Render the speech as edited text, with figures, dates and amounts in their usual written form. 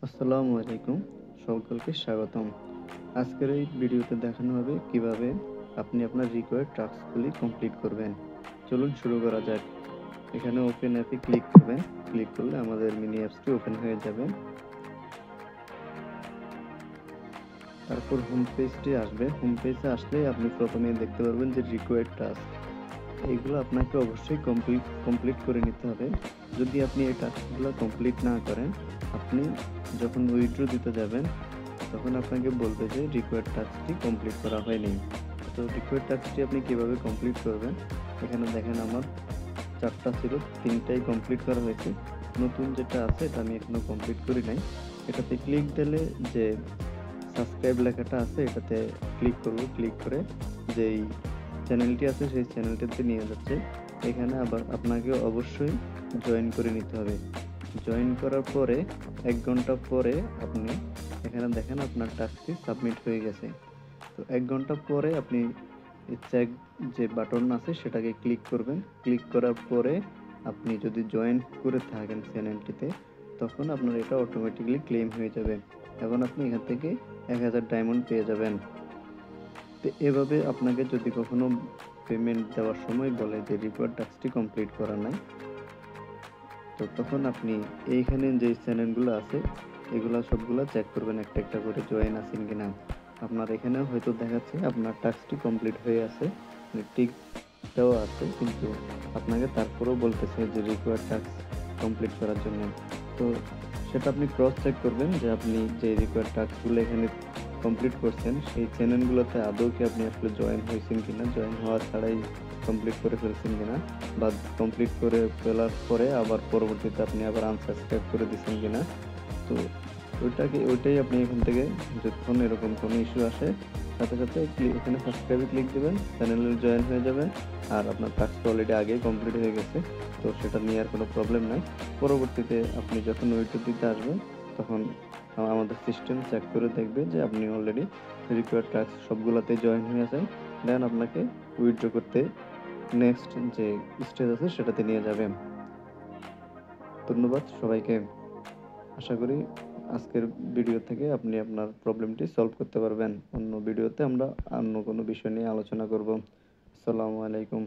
আসসালামু আলাইকুম, সকলকে স্বাগতম। আজকের এই ভিডিওতে দেখানো হবে কিভাবে আপনি আপনার রিকোয়ার্ড টাস্কগুলি কমপ্লিট করবেন। চলুন শুরু করা যাক। এখানে ওপেন অ্যাপে ক্লিক করবেন। ক্লিক করলে আমাদের মিনি অ্যাপসটি ওপেন হয়ে যাবে। তারপর হোম পেজটি আসবে। হোম পেজে আসলে আপনি প্রথমে দেখতে পারবেন যে রিকোয়ার্ড টাস্ক। এগুলো আপনাকে অবশ্যই কমপ্লিট করে নিতে হবে। যদি আপনি এই টাস্কগুলো কমপ্লিট না করেন, আপনি যখন উইথড্র দিতে যাবেন তখন আপনাকে বলবে যে রিকোয়ার্ড টাস্কটি কমপ্লিট করা হয়নি। তো রিকোয়ার্ড টাস্কটি আপনি কিভাবে কমপ্লিট করবেন, এখানে দেখেন আমার 4টা ছিল, 3টাই কমপ্লিট করা হয়েছে। নতুন যেটা আছে এটা আমি এখনো কমপ্লিট করি নাই। এটাতে ক্লিক দিলে যে সাবস্ক্রাইব লেখাটা আছে এটাতে ক্লিক করব। ক্লিক করে যেই চ্যানেলটি আছে সেই চ্যানেলটিতে নিয়ে যাচ্ছে। এখানে আবার আপনাকে অবশ্যই জয়েন করে নিতে হবে। জয়েন করার পরে 1 ঘন্টা পরে আপনি এখানে দেখেন আপনার টাস্কটি সাবমিট হয়ে গেছে। তো 1 ঘন্টা পরে আপনি চেক যে বাটন আছে সেটাকে ক্লিক করবেন। ক্লিক করার পরে আপনি যদি জয়েন করে থাকেন চ্যানেলটিতে, তখন আপনার এটা অটোমেটিক্যালি ক্লেম হয়ে যাবে। এখন আপনি এখান থেকে 1000 ডায়মন্ড পেয়ে যাবেন। তো এভাবে আপনাকে যদি কখনো পেমেন্ট দেওয়ার সময় বলে যে রিকোয়ার্ড টাস্কটি কমপ্লিট করা নাই, তো তখন আপনি এইখানে যে চ্যানেলগুলো আছে এগুলা সবগুলা চেক করবেন একটা একটা করে জয়েন আছেন কিনা। আপনার এখানে হয়তো দেখাচ্ছে আপনার টাস্কটি কমপ্লিট হয়ে আছে, টিক দেওয়া আছে, কিন্তু আপনাকে তারপরেও বলতেছে যে রিকোয়ার্ড টাস্ক কমপ্লিট করার জন্য। তো সেটা আপনি ক্রস চেক করবেন যে আপনি যে রিকোয়ার্ড টাস্কগুলো এখানে কমপ্লিট করছেন সেই চ্যানেলগুলোতে আদৌ কি আপনি আসলে জয়েন হয়েছেন কিনা, জয়েন হওয়া ছাড়াই কমপ্লিট করে ফেলছেন কিনা, বা কমপ্লিট করে ফেলার পরে আবার পরবর্তীতে আপনি আবার আনসাবস্ক্রাইব করে দিচ্ছেন কিনা। তো ওইটাই আপনি এখান থেকে যখন এরকম কোনো ইস্যু আসে সাথে সাথে এখানে সাবস্ক্রাইবে ক্লিক দেবেন, চ্যানেলে জয়েন হয়ে যাবেন। আর আপনার টাস্কটা অলরেডি আগেই কমপ্লিট হয়ে গেছে, তো সেটা নিয়ে আর কোনো প্রবলেম নাই। পরবর্তীতে আপনি যখন উইথড্র দিতে আসবেন তখন আমাদের সিস্টেম চেক করে দেখবে যে আপনি অলরেডি রিকোয়ার্ড টাস্ক সবগুলোতে জয়েন হয়ে আছেন। দেন আপনাকে উইথড্র করতে নেক্সট যে স্টেজ আছে সেটাতে নিয়ে যাবে। ধন্যবাদ সবাইকে। আশা করি আজকের ভিডিও থেকে আপনি আপনার প্রবলেমটি সলভ করতে পারবেন। অন্য ভিডিওতে আমরা অন্য কোনো বিষয় নিয়ে আলোচনা করব। আসসালামু আলাইকুম।